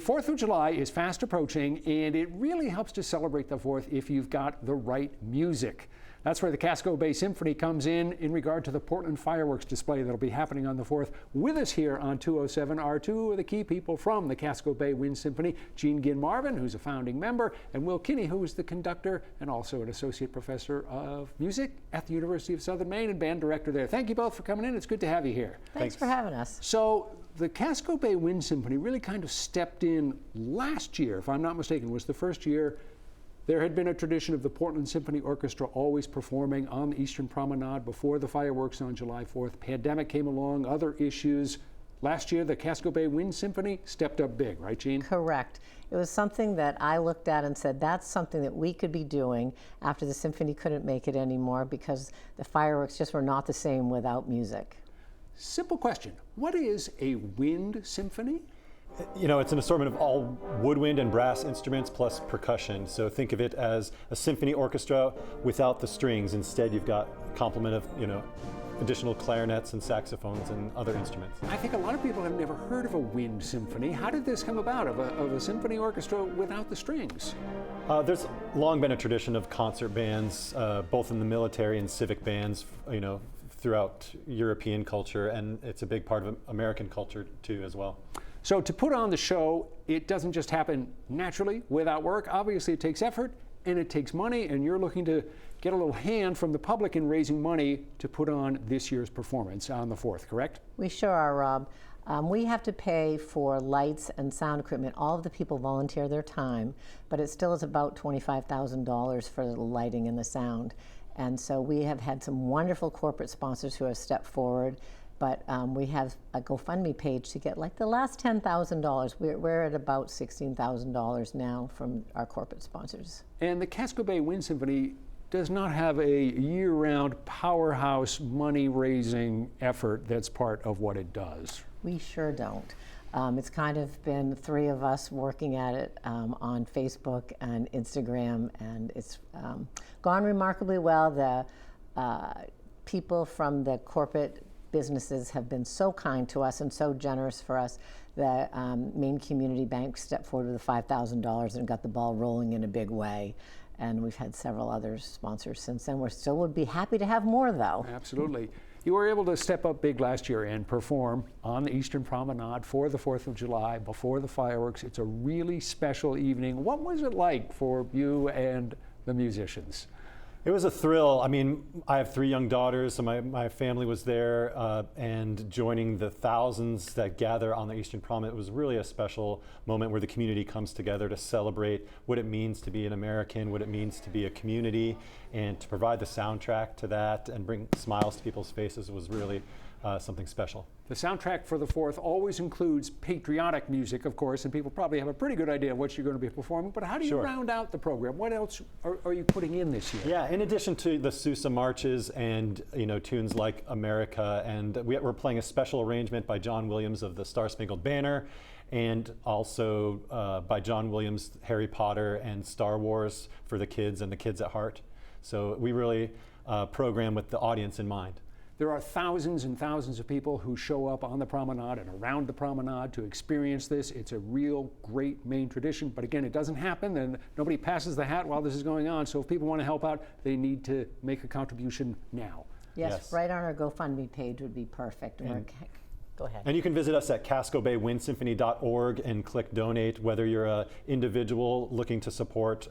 4th of July is fast approaching, and it really helps to celebrate the 4th if you've got the right music. That's where the Casco Bay Symphony comes in regard to the Portland fireworks display that'll be happening on the 4th. With us here on 207 are two of the key people from the Casco Bay Wind Symphony, Gene Gin-Marvin, who's a founding member, and Will Kinney, who is the conductor and also an associate professor of music at the University of Southern Maine and band director there. Thank you both for coming in. It's good to have you here. Thanks for having us. So the Casco Bay Wind Symphony really kind of stepped in last year, if I'm not mistaken, was the first year. There had been a tradition of the Portland Symphony Orchestra always performing on the Eastern Promenade before the fireworks on July 4th. Pandemic came along, other issues. Last year, the Casco Bay Wind Symphony stepped up big, right, Gene? Correct. It was something that I looked at and said, that's something that we could be doing after the symphony couldn't make it anymore because the fireworks just were not the same without music. Simple question. What is a wind symphony? You know, it's an assortment of all woodwind and brass instruments plus percussion. So think of it as a symphony orchestra without the strings. Instead, you've got a complement of, additional clarinets and saxophones and other instruments. I think a lot of people have never heard of a wind symphony. How did this come about, of a symphony orchestra without the strings? There's long been a tradition of concert bands, both in the military and civic bands, throughout European culture, and it's a big part of American culture too as well. So to put on the show, it doesn't just happen naturally without work. Obviously it takes effort and it takes money, and you're looking to get a little hand from the public in raising money to put on this year's performance on the 4th, correct? We sure are, Rob. We have to pay for lights and sound equipment. All of the people volunteer their time, but it still is about $25,000 for the lighting and the sound. And so we have had some wonderful corporate sponsors who have stepped forward, but we have a GoFundMe page to get like the last $10,000. We're at about $16,000 now from our corporate sponsors. And the Casco Bay Wind Symphony does not have a year-round powerhouse money-raising effort that's part of what it does. We sure don't. It's kind of been three of us working at it on Facebook and Instagram, and it's gone remarkably well. The people from the corporate businesses have been so kind to us and so generous for us. The Maine Community Bank stepped forward with $5,000 and got the ball rolling in a big way. And we've had several other sponsors since then. We still would be happy to have more, though. Absolutely. You were able to step up big last year and perform on the Eastern Promenade for the 4th of July, before the fireworks. It's a really special evening. What was it like for you and the musicians? It was a thrill. I mean, I have 3 young daughters, so my family was there, and joining the thousands that gather on the Eastern Promenade, it was really a special moment where the community comes together to celebrate what it means to be an American, what it means to be a community, and to provide the soundtrack to that and bring smiles to people's faces was really something special. The soundtrack for the 4th always includes patriotic music, of course, and people probably have a pretty good idea of what you're going to be performing, but how do you round out the program? What else are you putting in this year? Yeah, in addition to the Sousa marches and tunes like America, and we're playing a special arrangement by John Williams of the Star-Spangled Banner, and also by John Williams, Harry Potter and Star Wars for the kids and the kids at heart. So we really program with the audience in mind. There are thousands and thousands of people who show up on the promenade and around the promenade to experience this. It's a real great Maine tradition, but again, it doesn't happen and nobody passes the hat while this is going on. So if people want to help out, they need to make a contribution now. Yes, right on our GoFundMe page would be perfect. Go ahead. And you can visit us at cascobaywindsymphony.org and click donate, whether you're an individual looking to support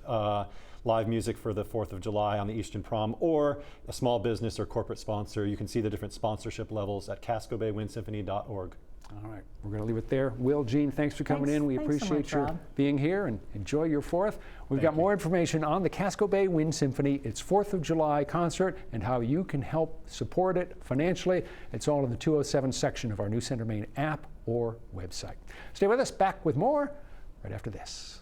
live music for the 4th of July on the Eastern Prom, or a small business or corporate sponsor. You can see the different sponsorship levels at cascobaywindsymphony.org. All right, we're going to leave it there. Will, Gene, thanks for coming in. We appreciate your being here, and enjoy your 4th. We've got more information on the Casco Bay Wind Symphony, its 4th of July concert, and how you can help support it financially. It's all in the 207 section of our New Center Maine app or website. Stay with us, back with more right after this.